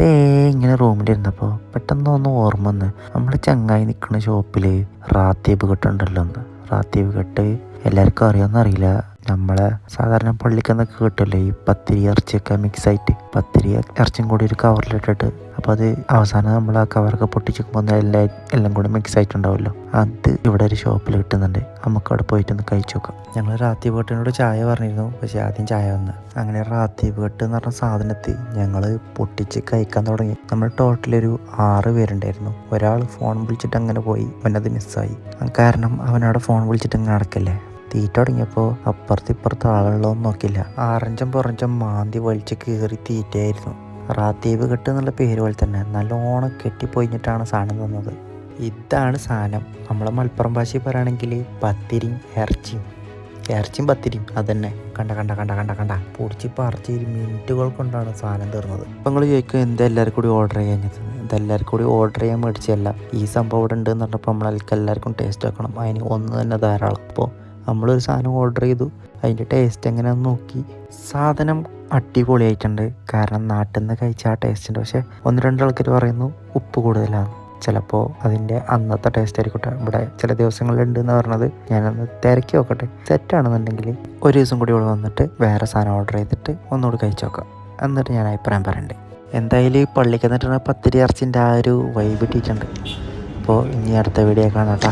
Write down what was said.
വെറുതെ ഇങ്ങനെ റൂമിലിരുന്നപ്പോൾ പെട്ടെന്ന് ഒന്ന് ഓർമ്മ വന്ന് നമ്മൾ ചങ്ങായി നിൽക്കുന്ന ഷോപ്പിൽ റാത്തീബ് കെട്ടുണ്ടല്ലോ. ഒന്ന് റാത്തീബ് കെട്ട് എല്ലാവർക്കും അറിയാമെന്ന് അറിയില്ല. നമ്മളെ സാധാരണ പള്ളിക്കെന്നൊക്കെ കിട്ടില്ലേ ഈ പത്തിരി ഇറച്ചിയൊക്കെ മിക്സ് ആയിട്ട്, പത്തിരി ഇറച്ചിയും കൂടി ഒരു കവറിലിട്ടിട്ട്, അപ്പോൾ അത് അവസാനം നമ്മൾ ആ കവറൊക്കെ പൊട്ടിച്ചിരിക്കുമ്പോൾ എല്ലാം കൂടി മിക്സ് ആയിട്ടുണ്ടാവുമല്ലോ. അത് ഇവിടെ ഒരു ഷോപ്പിൽ കിട്ടുന്നുണ്ട്. നമുക്ക് അവിടെ പോയിട്ടൊന്ന് കഴിച്ചു നോക്കാം. ഞങ്ങൾ റാത്തീബ് കെട്ടിനോട് ചായ പറഞ്ഞിരുന്നു, പക്ഷേ ആദ്യം ചായ വന്ന്. അങ്ങനെ റാത്തീബ് കെട്ട് എന്ന് പറഞ്ഞ സാധനത്തിൽ ഞങ്ങൾ പൊട്ടിച്ച് കഴിക്കാൻ തുടങ്ങി. നമ്മൾ ടോട്ടലൊരു 6 പേരുണ്ടായിരുന്നു. ഒരാൾ ഫോൺ വിളിച്ചിട്ട് അങ്ങനെ പോയി, അവനത് മിസ്സായി. കാരണം അവനവിടെ ഫോൺ വിളിച്ചിട്ട് ഇങ്ങനെ നടക്കല്ലേ. തീറ്റ തുടങ്ങിയപ്പോൾ അപ്പുറത്തിപ്പുറത്ത് ആളുകളൊന്നും നോക്കില്ല. ആറഞ്ചം പുറഞ്ചം മാന്തി വലിച്ച് കീറി തീറ്റയായിരുന്നു. റാത്തീബ് കെട്ട് എന്നുള്ള പേര് പോലെ തന്നെ നല്ലോണം കെട്ടിപ്പൊയിഞ്ഞിട്ടാണ് സാധനം തന്നത്. ഇതാണ് സാധനം. നമ്മളെ മലപ്പുറം ഭാഷയിൽ പറയുകയാണെങ്കിൽ പത്തിരിയും ഇറച്ചിയും പത്തിരിയും അതന്നെ. കണ്ട കണ്ട കണ്ട കണ്ട കണ്ട പൊടിച്ച് പറിച്ച് മിനിറ്റുകൾ കൊണ്ടാണ് സാധനം തീർന്നത്. അപ്പോൾ നിങ്ങൾ ചോദിക്കും എന്താ എല്ലാവർക്കും കൂടി ഓർഡർ ചെയ്യാഞ്ഞത്? ഇതെല്ലാവർക്കും കൂടി ഓർഡർ ചെയ്യാൻ മേടിച്ചല്ല, ഈ സംഭവം ഇവിടെ ഉണ്ട് എന്ന് പറഞ്ഞപ്പോൾ നമ്മളെല്ലാവർക്കും എല്ലാവർക്കും ടേസ്റ്റ് ആക്കണം. അതിന് ഒന്ന് തന്നെ ധാരാളം. അപ്പോൾ നമ്മളൊരു സാധനം ഓർഡർ ചെയ്തു, അതിൻ്റെ ടേസ്റ്റ് എങ്ങനെയാണെന്ന് നോക്കി. സാധനം അടിപൊളിയായിട്ടുണ്ട്. കാരണം നാട്ടിൽ നിന്ന് കഴിച്ച ആ ടേസ്റ്റ് ഉണ്ട്. പക്ഷേ 1-2 ആൾക്കാർ പറയുന്നു ഉപ്പ് കൂടുതലാണ്. ചിലപ്പോൾ അതിൻ്റെ അന്നത്തെ ടേസ്റ്റ് ആയിരിക്കട്ടെ. ഇവിടെ ചില ദിവസങ്ങളുണ്ട് എന്ന് പറഞ്ഞത്. ഞാനൊന്ന് തിരക്കി നോക്കട്ടെ. സെറ്റാണെന്നുണ്ടെങ്കിൽ ഒരു ദിവസം കൂടി ഇവിടെ വന്നിട്ട് വേറെ സാധനം ഓർഡർ ചെയ്തിട്ട് ഒന്നുകൂടി കഴിച്ച് നോക്കാം. എന്നിട്ട് ഞാൻ അഭിപ്രായം പറയണ്ടേ. എന്തായാലും ഈ പള്ളിക്ക് എന്നിട്ട് പത്തിരി ഇറച്ചിൻ്റെ ആ ഒരു വൈബ് ഇട്ടിട്ടുണ്ട്. അപ്പോൾ ഇനി അടുത്ത വീഡിയോ കാണാം കേട്ടോ.